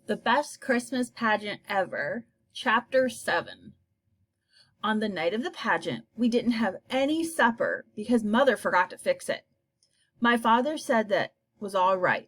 The Best Christmas Pageant Ever, Chapter 7. On the night of the pageant, we didn't have any supper because Mother forgot to fix it. My father said that was all right.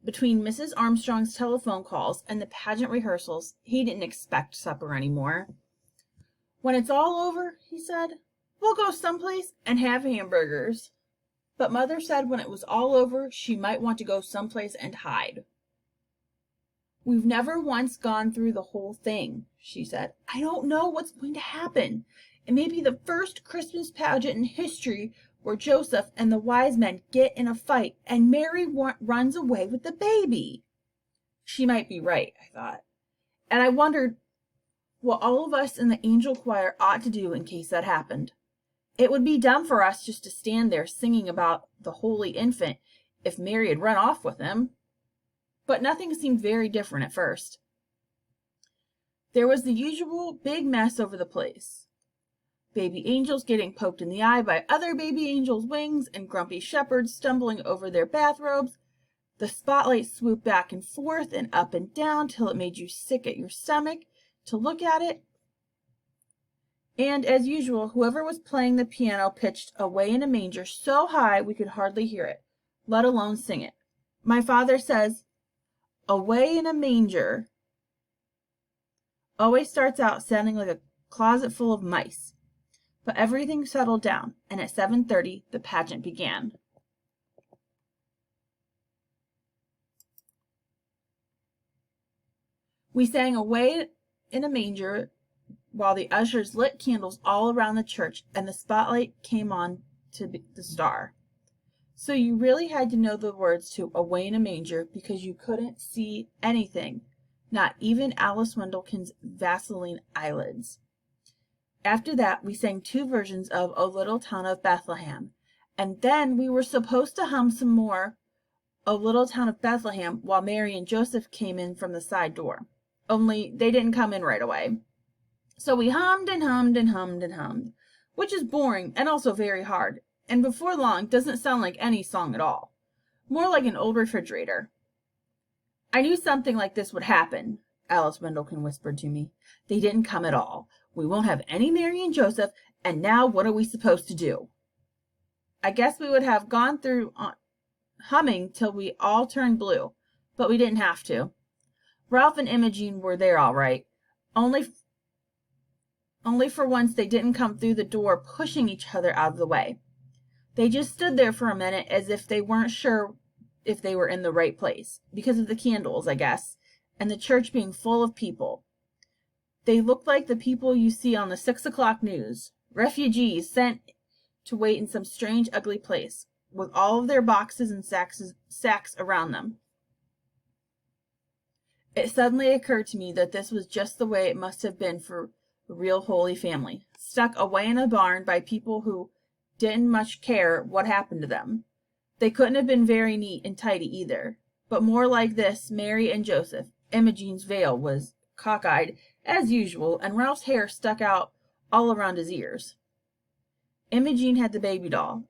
Between Mrs. Armstrong's telephone calls and the pageant rehearsals, he didn't expect supper anymore. When it's all over, he said, we'll go someplace and have hamburgers. But Mother said when it was all over, she might want to go someplace and hide. We've never once gone through the whole thing, she said. I don't know what's going to happen. It may be the first Christmas pageant in history where Joseph and the wise men get in a fight and Mary runs away with the baby. She might be right, I thought. And I wondered what all of us in the angel choir ought to do in case that happened. It would be dumb for us just to stand there singing about the Holy Infant if Mary had run off with him. But nothing seemed very different at first. There was the usual big mess over the place. Baby angels getting poked in the eye by other baby angels' wings and grumpy shepherds stumbling over their bathrobes. The spotlight swooped back and forth and up and down till it made you sick at your stomach to look at it. And as usual, whoever was playing the piano pitched Away in a Manger so high we could hardly hear it, let alone sing it. My father says, Away in a Manger always starts out sounding like a closet full of mice. But everything settled down, and at 7:30 the pageant began. We sang Away in a Manger while the ushers lit candles all around the church and the spotlight came on to the star. So you really had to know the words to Away in a Manger because you couldn't see anything, not even Alice Wendelkin's Vaseline eyelids. After that, we sang 2 versions of O Little Town of Bethlehem, and then we were supposed to hum some more O Little Town of Bethlehem while Mary and Joseph came in from the side door. Only they didn't come in right away. So we hummed and hummed and hummed and hummed, which is boring and also very hard, and before long doesn't sound like any song at all. More like an old refrigerator. I knew something like this would happen, Alice Wendelkin whispered to me. They didn't come at all. We won't have any Mary and Joseph, and now what are we supposed to do? I guess we would have gone through humming till we all turned blue, but we didn't have to. Ralph and Imogene were there all right. Only for once they didn't come through the door pushing each other out of the way. They just stood there for a minute as if they weren't sure if they were in the right place, because of the candles, I guess, and the church being full of people. They looked like the people you see on the 6 o'clock news, refugees sent to wait in some strange, ugly place, with all of their boxes and sacks around them. It suddenly occurred to me that this was just the way it must have been for a real Holy Family, stuck away in a barn by people who didn't much care what happened to them. They couldn't have been very neat and tidy either, but more like this Mary and Joseph. Imogene's veil was cockeyed, as usual, and Ralph's hair stuck out all around his ears. Imogene had the baby doll,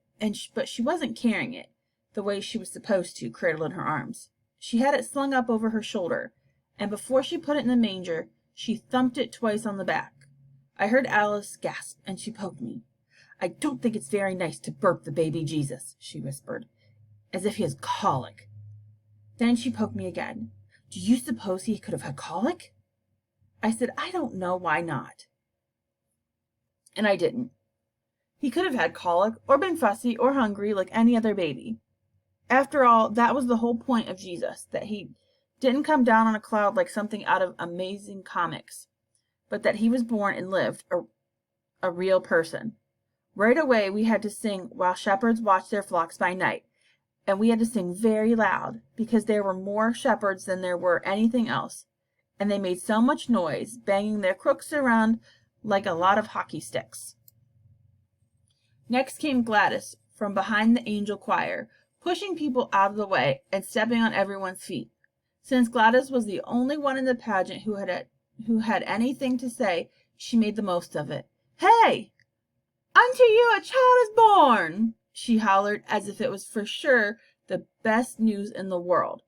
but she wasn't carrying it the way she was supposed to, cradled in her arms. She had it slung up over her shoulder, and before she put it in the manger, she thumped it twice on the back. I heard Alice gasp, and she poked me. I don't think it's very nice to burp the baby Jesus, she whispered, as if he has colic. Then she poked me again. Do you suppose he could have had colic? I said, I don't know, why not? And I didn't. He could have had colic, or been fussy, or hungry like any other baby. After all, that was the whole point of Jesus, that he didn't come down on a cloud like something out of Amazing Comics, but that he was born and lived a real person. Right away, we had to sing While Shepherds Watch Their Flocks by Night, and we had to sing very loud, because there were more shepherds than there were anything else, and they made so much noise, banging their crooks around like a lot of hockey sticks. Next came Gladys from behind the angel choir, pushing people out of the way and stepping on everyone's feet. Since Gladys was the only one in the pageant who had anything to say, she made the most of it. Hey! Unto you a child is born, she hollered as if it was for sure the best news in the world,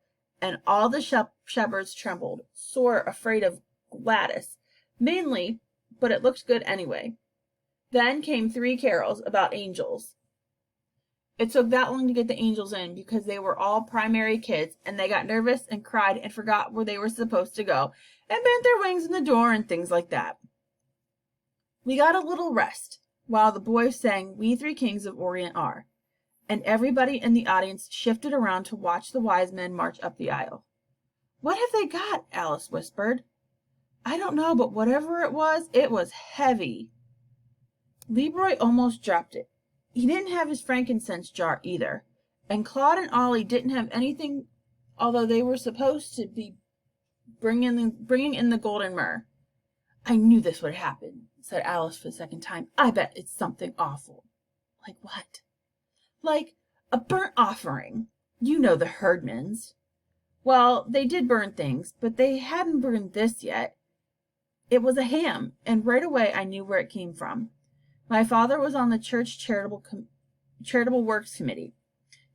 and all the shepherds trembled, sore afraid of Gladys, mainly, but it looked good anyway. Then came 3 carols about angels. It took that long to get the angels in because they were all primary kids, and they got nervous and cried and forgot where they were supposed to go and bent their wings in the door and things like that. We got a little rest while the boys sang We Three Kings of Orient Are, and everybody in the audience shifted around to watch the wise men march up the aisle. What have they got? Alice whispered. I don't know, but whatever it was heavy. Leroy almost dropped it. He didn't have his frankincense jar either, and Claude and Ollie didn't have anything, although they were supposed to be bringing in the golden myrrh. I knew this would happen, said Alice for the second time. I bet it's something awful. Like what? Like a burnt offering. You know the Herdmans. Well, they did burn things, but they hadn't burned this yet. It was a ham, and right away I knew where it came from. My father was on the church charitable works committee.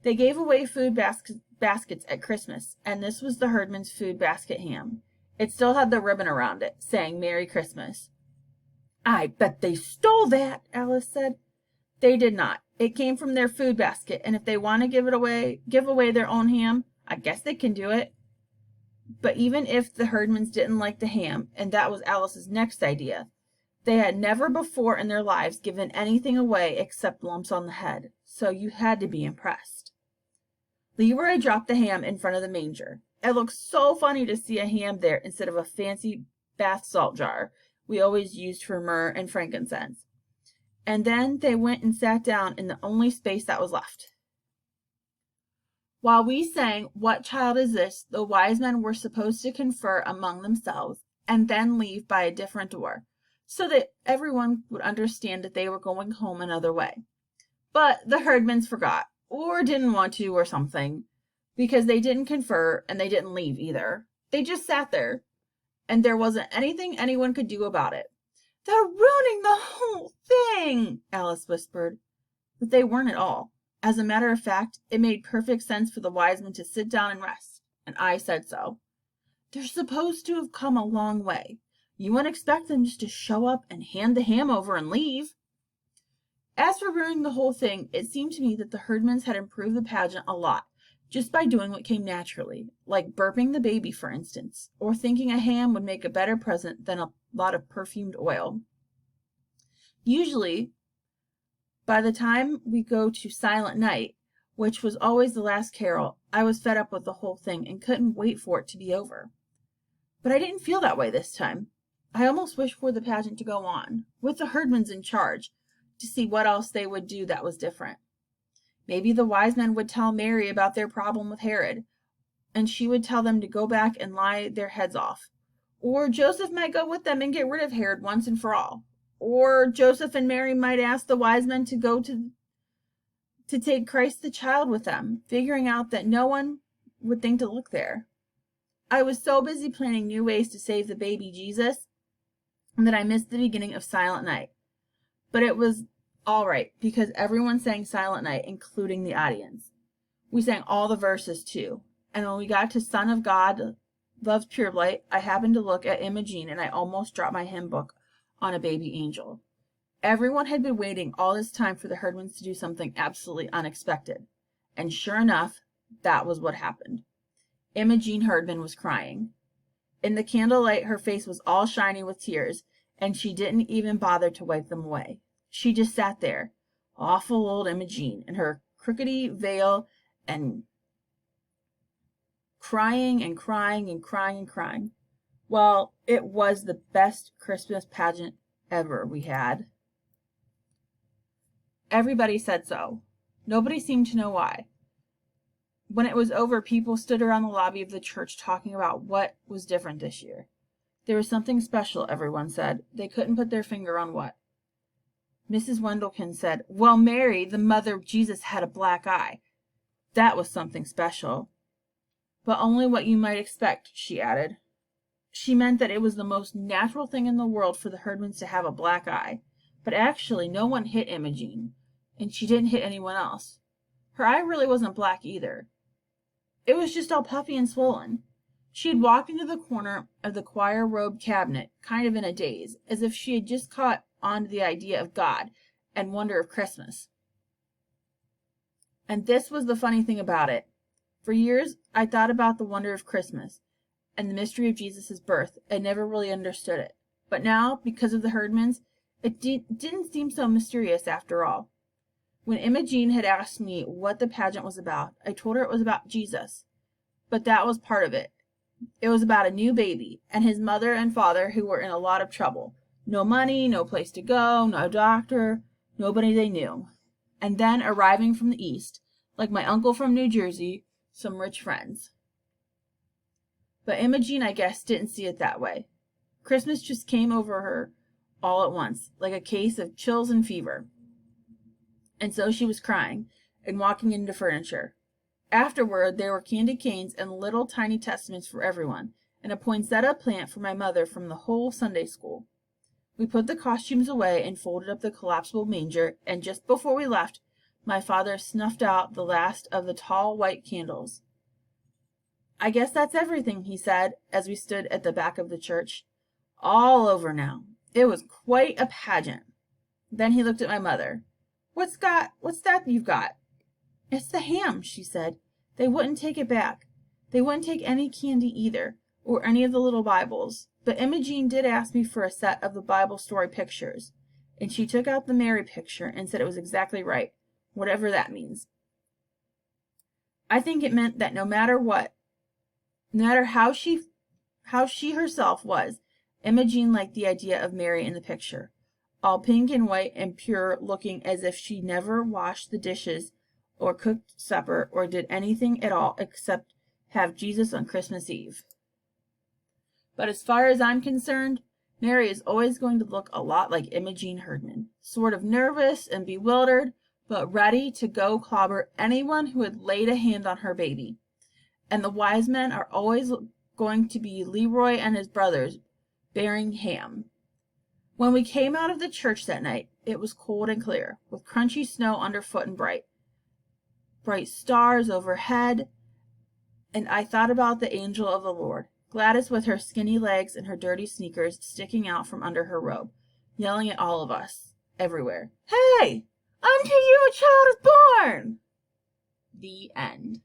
They gave away food baskets at Christmas, and this was the Herdman's food basket ham. It still had the ribbon around it, saying Merry Christmas. I bet they stole that, Alice said. They did not. It came from their food basket, and if they want to give away their own ham, I guess they can do it. But even if the Herdmans didn't like the ham, and that was Alice's next idea, they had never before in their lives given anything away except lumps on the head, so you had to be impressed. Leroy dropped the ham in front of the manger. It looked so funny to see a ham there instead of a fancy bath salt jar we always used for myrrh and frankincense. And then they went and sat down in the only space that was left. While we sang, What Child Is This?, the wise men were supposed to confer among themselves and then leave by a different door, so that everyone would understand that they were going home another way. But the Herdmans forgot, or didn't want to, or something, because they didn't confer and they didn't leave either. They just sat there, and there wasn't anything anyone could do about it. They're ruining the whole thing, Alice whispered. But they weren't at all. As a matter of fact, it made perfect sense for the wise men to sit down and rest, and I said so. They're supposed to have come a long way. You wouldn't expect them just to show up and hand the ham over and leave. As for ruining the whole thing, it seemed to me that the Herdmans had improved the pageant a lot, just by doing what came naturally, like burping the baby, for instance, or thinking a ham would make a better present than a lot of perfumed oil. Usually, by the time we go to Silent Night, which was always the last carol, I was fed up with the whole thing and couldn't wait for it to be over. But I didn't feel that way this time. I almost wished for the pageant to go on, with the Herdmans in charge, to see what else they would do that was different. Maybe the wise men would tell Mary about their problem with Herod, and she would tell them to go back and lie their heads off. Or Joseph might go with them and get rid of Herod once and for all. Or Joseph and Mary might ask the wise men to go to take Christ the child with them, figuring out that no one would think to look there. I was so busy planning new ways to save the baby Jesus that I missed the beginning of Silent Night. But it was all right, because everyone sang Silent Night, including the audience. We sang all the verses, too. And when we got to Son of God, Love's Pure Light, I happened to look at Imogene, and I almost dropped my hymn book on a baby angel. Everyone had been waiting all this time for the Herdmans to do something absolutely unexpected. And sure enough, that was what happened. Imogene Herdman was crying. In the candlelight, her face was all shiny with tears, and she didn't even bother to wipe them away. She just sat there, awful old Imogene, in her crookedy veil, and crying and crying and crying and crying. Well, it was the best Christmas pageant ever we had. Everybody said so. Nobody seemed to know why. When it was over, people stood around the lobby of the church talking about what was different this year. There was something special, everyone said. They couldn't put their finger on what. Mrs. Wendelkin said, Well, Mary, the mother of Jesus, had a black eye. That was something special. But only what you might expect, she added. She meant that it was the most natural thing in the world for the Herdmans to have a black eye. But actually, no one hit Imogene, and she didn't hit anyone else. Her eye really wasn't black either. It was just all puffy and swollen. She had walked into the corner of the choir robe cabinet, kind of in a daze, as if she had just caught on to the idea of God and wonder of Christmas. And this was the funny thing about it. For years, I thought about the wonder of Christmas and the mystery of Jesus' birth and never really understood it. But now, because of the Herdmans, it didn't seem so mysterious after all. When Imogene had asked me what the pageant was about, I told her it was about Jesus. But that was part of it. It was about a new baby and his mother and father who were in a lot of trouble. No money, no place to go, no doctor, nobody they knew. And then arriving from the East, like my uncle from New Jersey, some rich friends. But Imogene, I guess, didn't see it that way. Christmas just came over her all at once, like a case of chills and fever. And so she was crying and walking into furniture. Afterward, there were candy canes and little tiny testaments for everyone, and a poinsettia plant for my mother from the whole Sunday school. We put the costumes away and folded up the collapsible manger, and just before we left, my father snuffed out the last of the tall white candles. I guess that's everything, he said, as we stood at the back of the church. All over now. It was quite a pageant. Then he looked at my mother. What's that you've got? It's the ham, she said. They wouldn't take it back. They wouldn't take any candy either, or any of the little Bibles. But Imogene did ask me for a set of the Bible story pictures, and she took out the Mary picture and said it was exactly right, whatever that means. I think it meant that no matter how she herself was, Imogene liked the idea of Mary in the picture, all pink and white and pure, looking as if she never washed the dishes or cooked supper or did anything at all except have Jesus on Christmas Eve. But as far as I'm concerned, Mary is always going to look a lot like Imogene Herdman, sort of nervous and bewildered, but ready to go clobber anyone who had laid a hand on her baby. And the wise men are always going to be Leroy and his brothers bearing ham. When we came out of the church that night, it was cold and clear, with crunchy snow underfoot and bright stars overhead, and I thought about the angel of the Lord, Gladys with her skinny legs and her dirty sneakers sticking out from under her robe, yelling at all of us, everywhere, "Hey! Unto you a child is born!" The end.